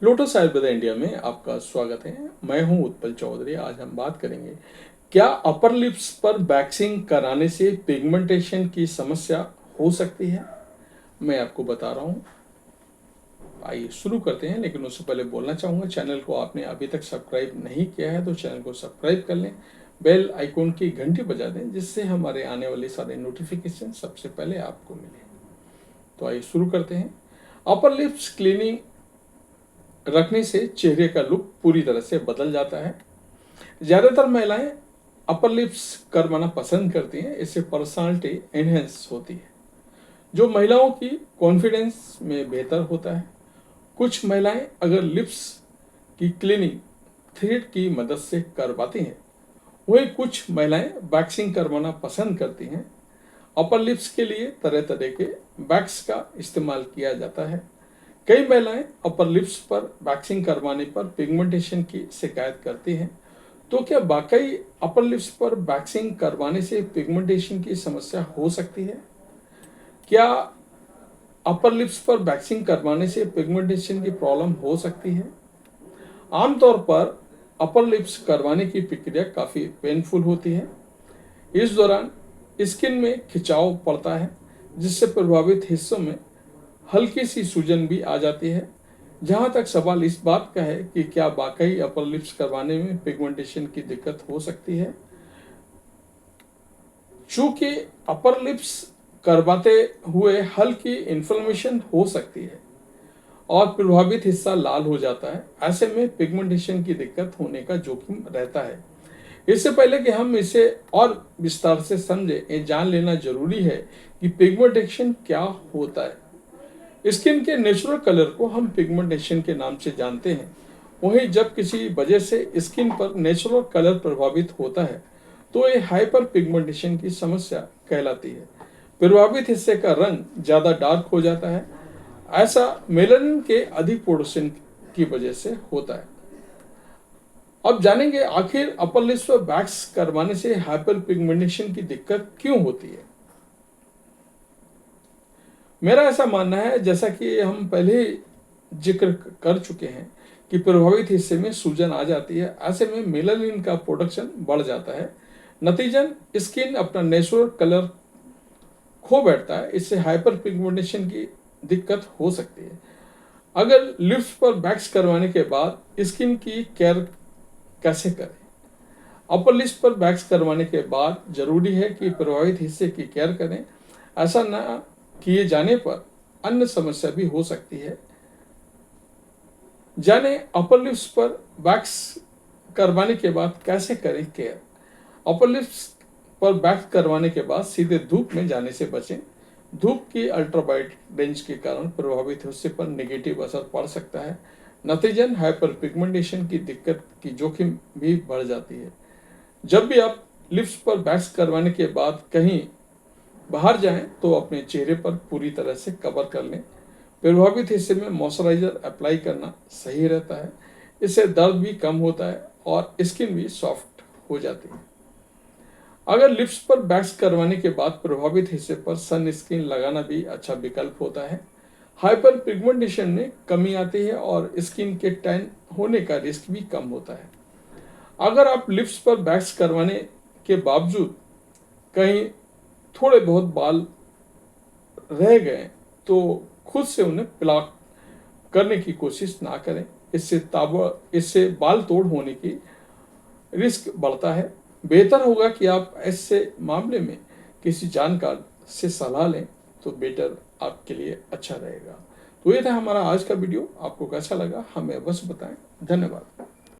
Lotus Ayurveda India में आपका स्वागत है। मैं हूं उत्पल चौधरी। आज हम बात करेंगे, क्या अपर लिप्स पर वैक्सिंग कराने से पिगमेंटेशन की समस्या हो सकती है। मैं आपको बता रहा हूं। आइए शुरू करते हैं, लेकिन उससे पहले बोलना चाहूँगा, चैनल को आपने अभी तक सब्सक्राइब नहीं किया है तो चैनल को सब्सक्राइब कर लें, बेल आइकॉन की घंटी बजा दें, जिससे हमारे आने वाले सारे नोटिफिकेशन सबसे पहले आपको मिले। तो आइए शुरू करते हैं। अपर लिप्स क्लीनिंग रखने से चेहरे का लुक पूरी तरह से बदल जाता है। ज़्यादातर महिलाएं अपर लिप्स करवाना पसंद करती हैं, इससे पर्सनालिटी एनहेंस होती है, जो महिलाओं की कॉन्फिडेंस में बेहतर होता है। कुछ महिलाएं अगर लिप्स की क्लीनिंग थ्रेड की मदद से करवाती हैं, वहीं कुछ महिलाएं वैक्सिंग करवाना पसंद करती हैं। अपर लिप्स के लिए तरह तरह के वैक्स का इस्तेमाल किया जाता है। कई महिलाएं अपर लिप्स पर वैक्सिंग करवाने पर पिगमेंटेशन की शिकायत करती हैं। तो क्या वाकई अपर लिप्स पर वैक्सिंग करवाने से पिगमेंटेशन की समस्या हो सकती है? क्या अपर लिप्स पर वैक्सिंग करवाने से पिगमेंटेशन की प्रॉब्लम हो सकती है? आमतौर पर अपर लिप्स करवाने की प्रक्रिया काफ़ी पेनफुल होती है। इस दौरान स्किन में खिंचाव पड़ता है, जिससे प्रभावित हिस्सों में हल्की सी सूजन भी आ जाती है। जहां तक सवाल इस बात का है कि क्या वाकई अपर लिप्स करवाने में पिगमेंटेशन की दिक्कत हो सकती है, चूंकि अपर लिप्स करवाते हुए हल्की इन्फ्लेमेशन हो सकती है और प्रभावित हिस्सा लाल हो जाता है, ऐसे में पिगमेंटेशन की दिक्कत होने का जोखिम रहता है। इससे पहले कि हम इसे और विस्तार से समझें, ये जान लेना जरूरी है कि पिगमेंटेशन क्या होता है। स्किन के नेचुरल कलर को हम पिगमेंटेशन के नाम से जानते हैं। वहीं जब किसी वजह से स्किन पर नेचुरल कलर प्रभावित होता है, तो ये हाइपर पिगमेंटेशन की समस्या कहलाती है। प्रभावित हिस्से का रंग ज्यादा डार्क हो जाता है। ऐसा मेलानिन के अधिक प्रोडक्शन की वजह से होता है। अब जानेंगे आखिर अपर लिप्स पर वैक्स करवाने से हाइपर पिगमेंटेशन की दिक्कत क्यों होती है। मेरा ऐसा मानना है, जैसा कि हम पहले जिक्र कर चुके हैं, कि प्रभावित हिस्से में सूजन आ जाती है। ऐसे में मेलानिन का प्रोडक्शन बढ़ जाता है। नतीजन स्किन अपना नेचुरल कलर खो बैठता है। इससे हाइपर पिगमेंटेशन की दिक्कत हो सकती है। अगर लिप्स पर वैक्स करवाने के बाद स्किन की केयर कैसे करें? अपर लिप्स पर वैक्स करवाने के बाद जरूरी है कि प्रभावित हिस्से की केयर करें। ऐसा न किए जाने पर अन्य समस्या भी हो सकती है। जाने अपर लिप्स पर वैक्स करवाने के बाद कैसे करें केयर। अपर लिप्स पर वैक्स करवाने के बाद सीधे धूप में जाने से बचें। धूप की अल्ट्रावायलेट रेंज के कारण प्रभावित हिस्से पर नेगेटिव असर पड़ सकता है। नतीजन हाइपर पिगमेंटेशन की दिक्कत की जोखिम भी बढ़ जाती है। जब भी आप लिप्स पर वैक्स करवाने के बाद कहीं बाहर जाएं, तो अपने चेहरे पर पूरी तरह से कवर कर लें। प्रभावित हिस्से में मॉइस्चराइजर अप्लाई करना सही रहता है। इससे दर्द भी कम होता है और स्किन भी सॉफ्ट हो जाती है। अगर लिप्स पर वैक्स करवाने के बाद प्रभावित हिस्से पर सन स्क्रीन लगाना भी अच्छा विकल्प होता है। हाइपर पिगमेंटेशन में कमी आती है और स्किन के टैन होने का रिस्क भी कम होता है। अगर आप लिप्स पर वैक्स करवाने के बावजूद कहीं थोड़े बहुत बाल रह गए, तो खुद से उन्हें प्लाक करने की कोशिश ना करें। इससे बाल तोड़ होने की रिस्क बढ़ता है। बेहतर होगा कि आप ऐसे मामले में किसी जानकार से सलाह लें, तो बेटर आपके लिए अच्छा रहेगा। तो ये था हमारा आज का वीडियो। आपको कैसा लगा हमें अवश्य बताएं। धन्यवाद।